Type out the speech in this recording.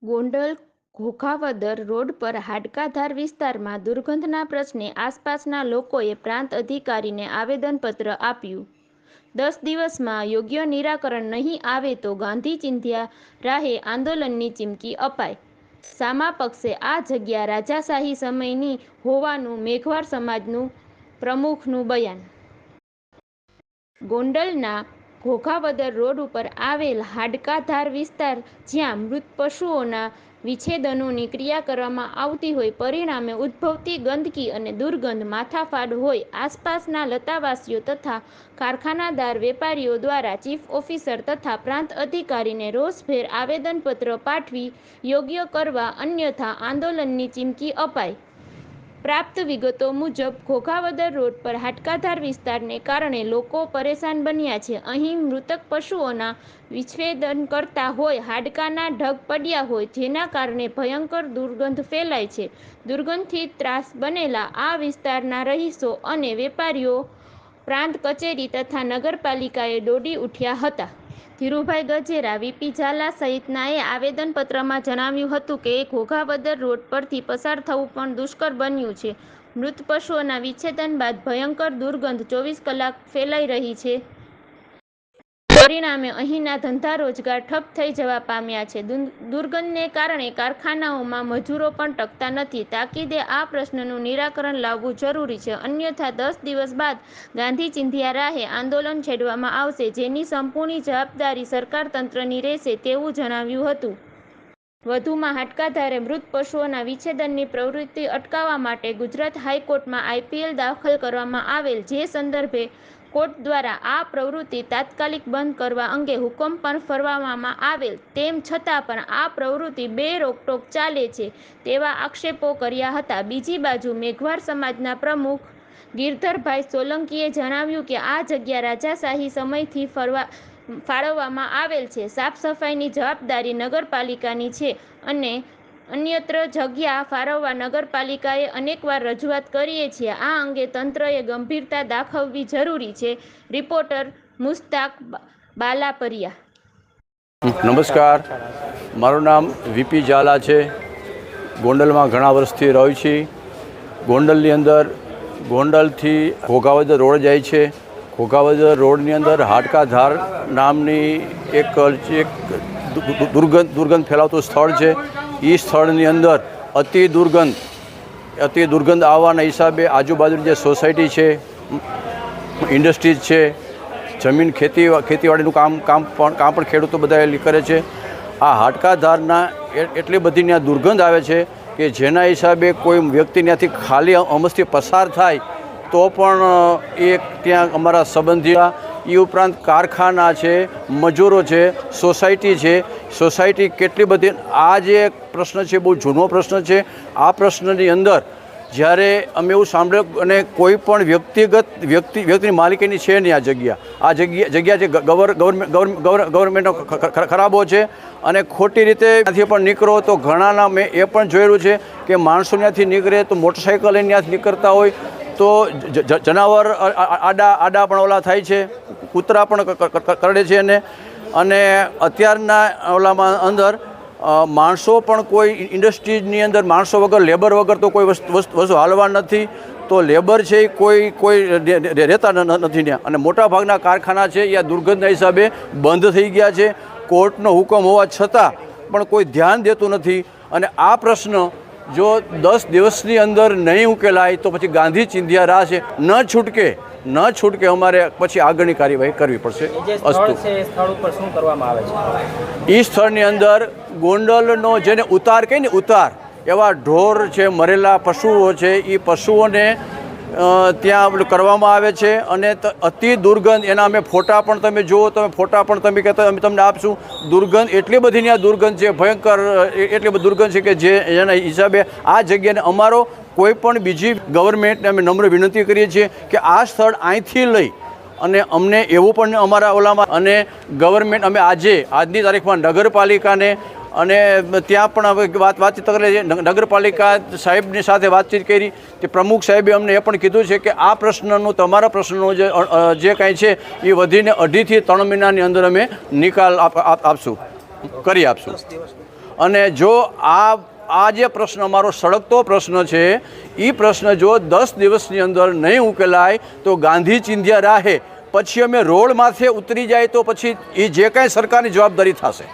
Gondal Ghoghavadar road પર હાડકાધાર વિસ્તારમાં દુર્ગંધના પ્રશ્ને આસપાસના લોકોએ પ્રાંત અધિકારીને આવેદનપત્ર આપ્યું। 10 દિવસમાં યોગ્ય નિરાકરણ નહીં આવે તો ગાંધી ચિંધ્યા રાહે આંદોલનની ચીમકી અપાઈ। સામા પક્ષે આ જગ્યા રાજાશાહી સમયની હોવાનું મેઘવાળ સમાજનું પ્રમુખનું બયાન। ગોંડલના ઘોઘાવદર રોડ ઉપર આવેલ હાડકાધાર વિસ્તાર જ્યાં મૃત પશુઓના વિચ્છેદનોની ક્રિયા કરવામાં આવતી હોય, પરિણામે ઉદ્ભવતી ગંદકી અને દુર્ગંધ માથાફાડ હોય, આસપાસના લતાવાસીઓ તથા કારખાનાદાર વેપારીઓ દ્વારા ચીફ ઓફિસર તથા પ્રાંત અધિકારીને રોષભેર આવેદનપત્ર પાઠવી યોગ્ય કરવા, અન્યથા આંદોલનની ચીમકી અપાઈ। પ્રાપ્ત વિગતો મુજબ ઘોઘાવદર રોડ પર હાડકાધાર વિસ્તારને કારણે લોકો પરેશાન બન્યા છે। અહીં મૃતક પશુઓના વિચ્છેદન કરતા હોય, હાડકાના ઢગ પડ્યા હોય, જેના કારણે ભયંકર દુર્ગંધ ફેલાય છે। દુર્ગંધથી ત્રાસ બનેલા આ વિસ્તારના રહીશો અને વેપારીઓ પ્રાંત કચેરી તથા નગરપાલિકાએ દોડી ઉઠ્યા હતા। ધીરુભાઈ ગજેરા, વીપી ઝાલા સહિતનાએ આવેદનપત્રમાં જણાવ્યું હતું કે ઘોઘાવદર રોડ પરથી પસાર થવું પણ દુષ્કર બન્યું છે। મૃત પશુઓના વિચ્છેદન બાદ ભયંકર દુર્ગંધ 24 કલાક ફેલાઈ રહી છે। પરિણામે અહીંના ધંધા રોજગાર ઠપ થઈ જવા પામ્યા છે। દુર્ગંધને કારણે કારખાનાઓમાં મજૂરો પણ ટકતા નથી। તાકીદે આ પ્રશ્નનું નિરાકરણ લાવવું જરૂરી છે, અન્યથા 10 દિવસ બાદ ગાંધી ચિંધ્યા રાહે આંદોલન છેડવામાં આવશે, જેની સંપૂર્ણ જવાબદારી સરકાર તંત્રની રહેશે તેવું જણાવ્યું હતું। વધુમાં હાડકાધારે મૃત પશુઓના વિચ્છેદનની પ્રવૃત્તિ અટકાવવા માટે ગુજરાત હાઈકોર્ટમાં આઈપીએલ દાખલ કરવામાં આવેલ, જે સંદર્ભે કોર્ટ દ્વારા આ પ્રવૃત્તિ તાત્કાલિક બંધ કરવા અંગે હુકમ પણ ફરમાવવામાં આવેલ। તેમ છતાં પણ આ પ્રવૃત્તિ બે રોકટોક ચાલે છે તેવા આક્ષેપો કર્યા હતા। બીજી બાજુ મેઘવાળ સમાજના પ્રમુખ ગિરધરભાઈ સોલંકીએ જણાવ્યું કે આ જગ્યા રાજાશાહી સમયથી ફાળવવામાં આવેલ છે। સાફ સફાઈની જવાબદારી નગરપાલિકાની છે અને અન્યત્ર જગ્યા ફાળવવા નગરપાલિકાએ અનેકવાર રજૂઆત કરીએ છીએ। આ અંગે તંત્રએ ગંભીરતા દાખવવી જરૂરી છે। રિપોર્ટર મુસ્તાક બાલાપરિયા। નમસ્કાર, મારું નામ વીપી ઝાલા છે। ગોંડલમાં ઘણા વર્ષથી રહું છું। ગોંડલની અંદર ગોંડલથી ઘોઘાવદર રોડ જાય છે। ઘોઘાવદર રોડની અંદર હાડકાધાર નામની એક દુર્ગંધ ફેલાવતું સ્થળ છે। એ સ્થળની અંદર અતિ દુર્ગંધ આવવાના હિસાબે આજુબાજુની જે સોસાયટી છે, ઇન્ડસ્ટ્રીઝ છે, જમીન ખેતીવાડીનું કામ પણ ખેડૂતો બધા કરે છે। આ હાડકાધારના એટલી બધી ત્યાં દુર્ગંધ આવે છે કે જેના હિસાબે કોઈ વ્યક્તિ ત્યાંથી ખાલી અમસ્થી પસાર થાય તો પણ એ ત્યાં અમારા સંબંધી, એ ઉપરાંત કારખાના છે, મજૂરો છે, સોસાયટી છે, સોસાયટી કેટલી બધી, આ જે પ્રશ્ન છે બહુ જૂનો પ્રશ્ન છે। આ પ્રશ્નની અંદર જ્યારે અમે એવું સાંભળ્યું અને કોઈ પણ વ્યક્તિની માલિકીની છે નહીં આ જગ્યા જે ગવર્મેન્ટનો ખરાબો છે અને ખોટી રીતે ત્યાંથી પણ નીકળો તો ઘણાના મેં એ પણ જોયેલું છે કે માણસો ત્યાંથી નીકળે તો મોટરસાઇકલ લઈને ત્યાંથી નીકળતા હોય તો જનાવર આડા પણ ઓલા થાય છે, કૂતરા પણ કરડે છે અને અત્યારના ઓલામાં અંદર માણસો પણ કોઈ ઇન્ડસ્ટ્રીઝની અંદર માણસો વગર, લેબર વગર તો કોઈ વસ્તુ હાલવા નથી। તો લેબર છે એ કોઈ રહેતા નથી ત્યાં અને મોટાભાગના કારખાના છે એ દુર્ગંધના હિસાબે બંધ થઈ ગયા છે। કોર્ટનો હુકમ હોવા છતાં પણ કોઈ ધ્યાન દેતું નથી અને આ પ્રશ્ન જો 10 દિવસની અંદર નહીં ઉકેલાય તો પછી ગાંધી ચિંધ્યા રાહ છે, ન છૂટકે અમારે પછી આગળની કાર્યવાહી કરવી પડશે। એ સ્થળની અંદર ગોંડલનો જેને ઉતાર કહે ને, ઉતાર એવા ઢોર છે, મરેલા પશુઓ છે, એ પશુઓને ત્યાં કરવામાં આવે છે અને અતિ દુર્ગંધ, એના અમે ફોટા પણ તમે જુઓ, ફોટા પણ તમે કહેતા અમે તમને આપશું। દુર્ગંધ એટલી બધી ત્યાં દુર્ગંધ છે, ભયંકર એટલી બધી દુર્ગંધ છે કે જેના હિસાબે આ જગ્યાને અમારો કોઈ પણ બીજી ગવર્મેન્ટને અમે નમ્ર વિનંતી કરીએ છીએ કે આ સ્થળ અહીંથી લઈ અને અમને એવું પણ અમારા ઓલામાં અને ગવર્મેન્ટ અમે આજની તારીખમાં નગરપાલિકાને અને ત્યાં પણ હવે વાતચીત કરી છે। નગરપાલિકા સાહેબની સાથે વાતચીત કરી, તે પ્રમુખ સાહેબે અમને એ પણ કીધું છે કે આ પ્રશ્નનું, તમારા પ્રશ્નનો જે કાંઈ છે એ વધીને 2.5 થી 3 મહિનાની અંદર અમે નિકાલ કરી આપશું। અને જો આ જે પ્રશ્ન અમારો સળગતો પ્રશ્ન છે એ પ્રશ્ન જો 10 દિવસની અંદર નહીં ઉકેલાય તો ગાંધી ચિંધ્યા રાહે પછી અમે રોડ માથે ઉતરી જાય તો પછી એ જે કાંઈ સરકારની જવાબદારી થશે।